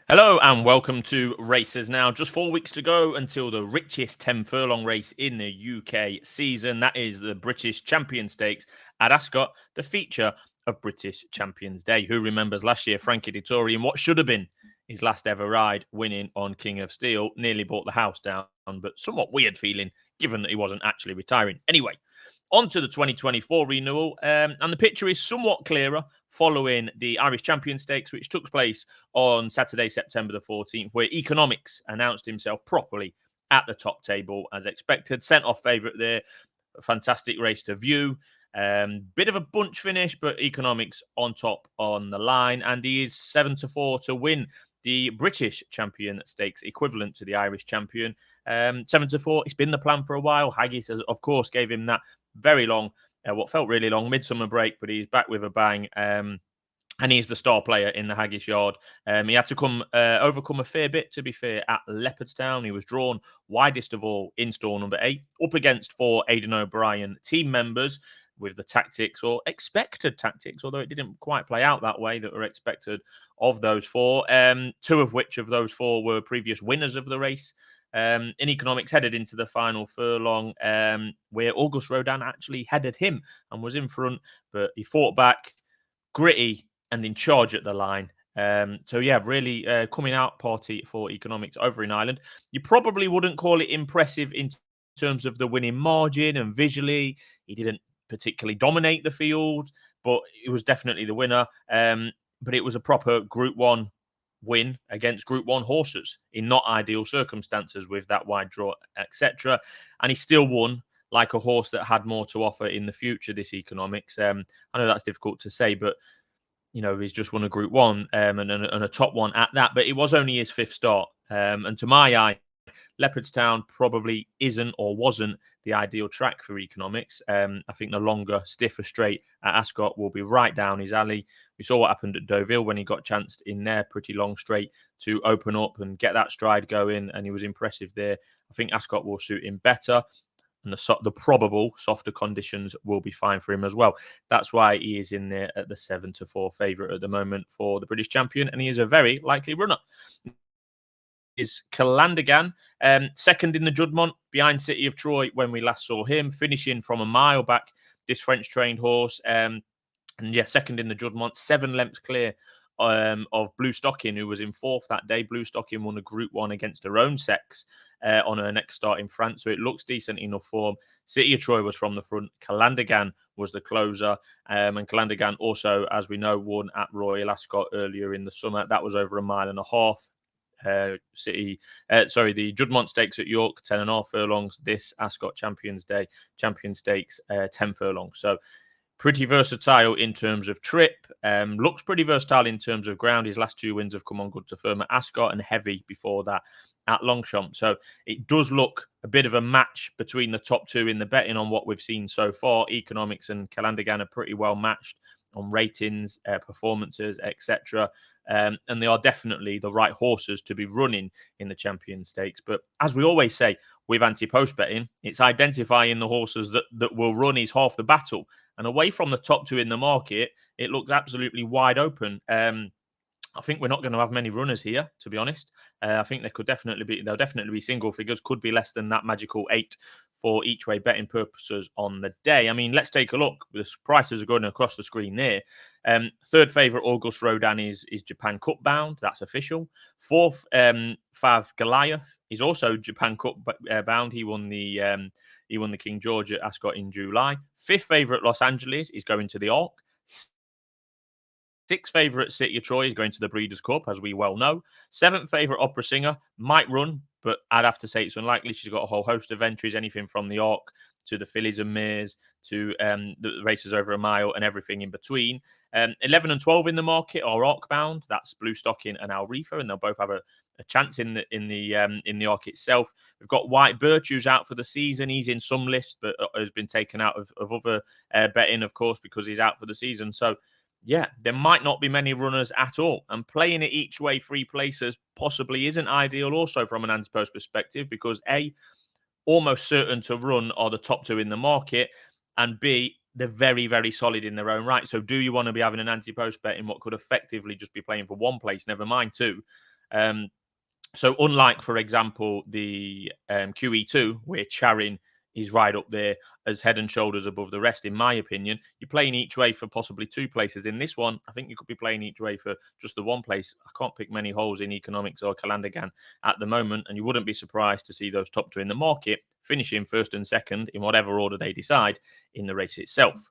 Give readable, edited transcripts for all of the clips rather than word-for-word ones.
Hello and welcome to Races Now. Just 4 weeks to go until the richest 10 furlong race in the UK season. That is the British Champion Stakes at Ascot, the feature of British Champions Day. Who remembers last year Frankie Dettori in what should have been his last ever ride, winning on King of Steel, nearly brought the house down, but somewhat weird feeling given that he wasn't actually retiring. Anyway, on to the 2024 renewal, and the picture is somewhat clearer following the Irish Champion Stakes, which took place on Saturday, September the 14th, where Economics announced himself properly at the top table as expected. Sent off favourite there. A fantastic race to view. Bit of a bunch finish, but Economics on top on the line. And he is 7-4 to win the British Champion Stakes, equivalent to the Irish Champion. 7-4. It's been the plan for a while. Haggis, of course, gave him that very long, what felt really long, midsummer break, but he's back with a bang. And he's the star player in the Haggis yard. He had to overcome a fair bit, to be fair, at Leopardstown. He was drawn widest of all in stall number 8, up against 4 Aidan O'Brien team members with the tactics or expected tactics, although it didn't quite play out that way, that were expected of those 4. 2 of which of those 4 were previous winners of the race. In Economics headed into the final furlong, where August Rodin actually headed him and was in front, but he fought back, gritty and in charge at the line. Really coming out party for Economics over in Ireland. You probably wouldn't call it impressive in terms of the winning margin and visually. He didn't particularly dominate the field, but he was definitely the winner. But it was a proper Group 1 win against Group 1 horses in not ideal circumstances with that wide draw, etc. And he still won like a horse that had more to offer in the future, this Economics. I know that's difficult to say, but he's just won a Group 1 and a top one at that. But it was only his 5th start. And to my eye, Leopardstown probably isn't or wasn't the ideal track for Economics. I think the longer, stiffer straight at Ascot will be right down his alley. We saw what happened at Deauville when he got chanced in there, pretty long straight to open up and get that stride going, and he was impressive there. I think Ascot will suit him better, and the probable softer conditions will be fine for him as well. That's why he is in there at the 7-4 favourite at the moment for the British champion, and he is a very likely runner. Is Kandan, second in the Juddmonte, behind City of Troy when we last saw him, finishing from a mile back, this French-trained horse. Second in the Juddmonte, 7 lengths clear of Blue Stocking, who was in 4th that day. Blue Stocking won a Group 1 against her own sex on her next start in France, so it looks decent enough form. City of Troy was from the front. Kandan was the closer, and Kandan also, as we know, won at Royal Ascot earlier in the summer. That was over a mile and a half. The Juddmonte Stakes at York, 10.5 furlongs. This Ascot Champions Day, Champion Stakes, 10 furlongs. So pretty versatile in terms of trip. Looks pretty versatile in terms of ground. His last 2 wins have come on good to firm at Ascot and heavy before that at Longchamp. So it does look a bit of a match between the top 2 in the betting on what we've seen so far. Economics and Kandan are pretty well matched on ratings, performances, etc. And they are definitely the right horses to be running in the Champion Stakes. But as we always say with anti-post betting, it's identifying the horses that will run is half the battle. And away from the top 2 in the market, it looks absolutely wide open. I think we're not going to have many runners here, to be honest. I think they'll definitely be single figures, could be less than that magical 8 for each way betting purposes on the day. I mean, let's take a look. The prices are going across the screen there. Third favourite, August Rodin, is Japan Cup bound. That's official. 4th, Fav Goliath is also Japan Cup bound. He won the King George at Ascot in July. 5th favourite, Los Angeles, is going to the Arc. 6th favourite, City of Troy, is going to the Breeders' Cup, as we well know. 7th favourite, Opera Singer, might run, but I'd have to say it's unlikely. She's got a whole host of entries, anything from the Arc to the Fillies and Mares to the races over a mile and everything in between. 11 and 12 in the market are Arc bound. That's Blue Stocking and Alrifa, and they'll both have a chance in the Arc itself. We've got White Birch, who's out for the season. He's in some list, but has been taken out of other betting, of course, because he's out for the season. So yeah, there might not be many runners at all. And playing it each way, 3 places, possibly isn't ideal also from an anti-post perspective, because A, almost certain to run are the top 2 in the market, and B, they're very, very solid in their own right. So do you want to be having an anti-post bet in what could effectively just be playing for 1 place, never mind 2? So unlike, for example, the QE2, where Charing is right up there as head and shoulders above the rest, in my opinion, you're playing each way for possibly 2 places. In this one, I think you could be playing each way for just the 1 place. I can't pick many holes in Economics or Kandan at the moment, and you wouldn't be surprised to see those top 2 in the market finishing first and second in whatever order they decide in the race itself.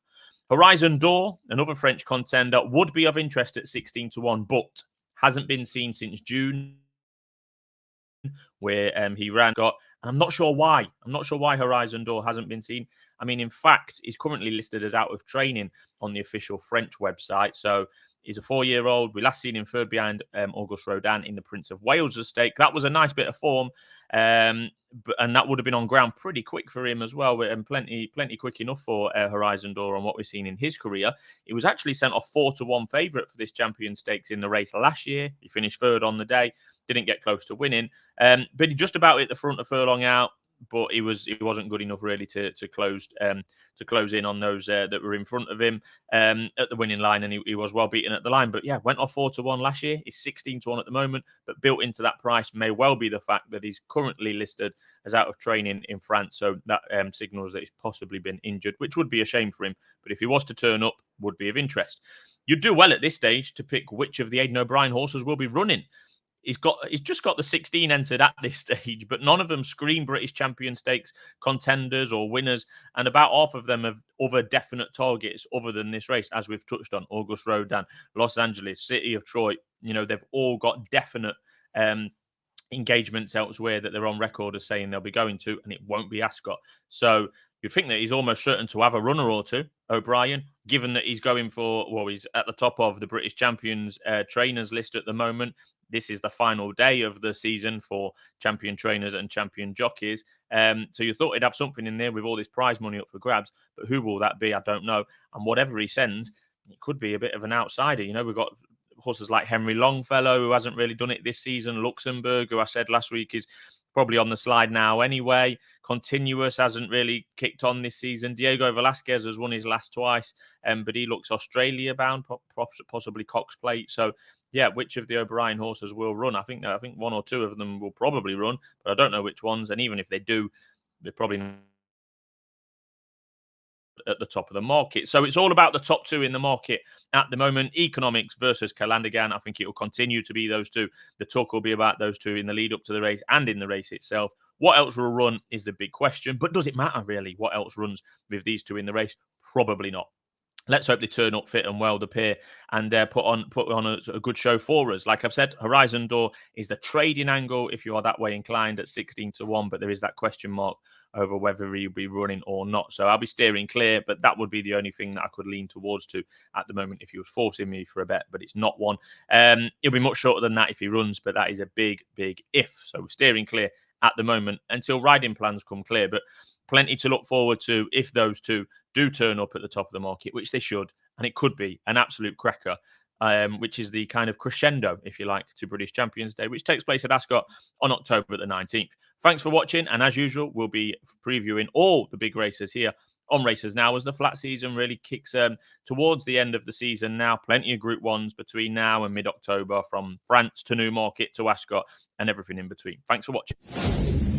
Horizon Door, another French contender, would be of interest at 16-1, but hasn't been seen since June, where he ran Scott. And I'm not sure why. I'm not sure why Horizon Door hasn't been seen. I mean, in fact, he's currently listed as out of training on the official French website. So he's a 4-year-old. We last seen him third behind Auguste Rodin in the Prince of Wales' stake. That was a nice bit of form. And that would have been on ground pretty quick for him as well, and plenty quick enough for Horizon Door on what we've seen in his career. He was actually sent off 4-1 favourite for this Champion Stakes in the race last year. He finished third on the day, didn't get close to winning, but he just about hit the front of furlong out. But he wasn't good enough really to close in on those that were in front of him at the winning line, and he was well beaten at the line. But yeah, went off 4-1 last year. He's 16-1 at the moment, but built into that price may well be the fact that he's currently listed as out of training in France. So that signals that he's possibly been injured, which would be a shame for him. But if he was to turn up, would be of interest. You'd do well at this stage to pick which of the Aidan O'Brien horses will be running. He's just got the 16 entered at this stage, but none of them scream British Champion Stakes contenders or winners, and about half of them have other definite targets other than this race, as we've touched on. Auguste Rodin, Los Angeles, City of Troy, they've all got definite engagements elsewhere that they're on record as saying they'll be going to, and it won't be Ascot. So you'd think that he's almost certain to have a runner or two, O'Brien, given that he's going for, he's at the top of the British Champions trainers list at the moment. This is the final day of the season for champion trainers and champion jockeys. So you thought he'd have something in there with all this prize money up for grabs, but who will that be? I don't know. And whatever he sends, it could be a bit of an outsider. We've got horses like Henry Longfellow, who hasn't really done it this season. Luxembourg, who I said last week is probably on the slide now anyway. Continuous hasn't really kicked on this season. Diego Velasquez has won his last twice, but he looks Australia bound, possibly Cox Plate. So yeah, which of the O'Brien horses will run? I think 1 or 2 of them will probably run, but I don't know which ones. And even if they do, they're probably not at the top of the market. So it's all about the top 2 in the market at the moment. Economics versus Kandan. I think it will continue to be those 2. The talk will be about those 2 in the lead up to the race and in the race itself. What else will run is the big question. But does it matter really what else runs with these 2 in the race? Probably not. Let's hope they turn up fit and well, the pair, and put on a good show for us. Like I've said, Horizon Door is the trading angle if you are that way inclined at 16-1, but there is that question mark over whether he'll be running or not. So I'll be steering clear, but that would be the only thing that I could lean towards to at the moment if he was forcing me for a bet, but it's not one. He'll be much shorter than that if he runs, but that is a big, big if. So we're steering clear at the moment until riding plans come clear. But plenty to look forward to if those 2 do turn up at the top of the market, which they should, and it could be an absolute cracker, which is the kind of crescendo, if you like, to British Champions Day, which takes place at Ascot on October the 19th. Thanks for watching, and as usual, we'll be previewing all the big races here on Racers Now as the flat season really kicks towards the end of the season now. Plenty of Group 1s between now and mid-October, from France to Newmarket to Ascot and everything in between. Thanks for watching.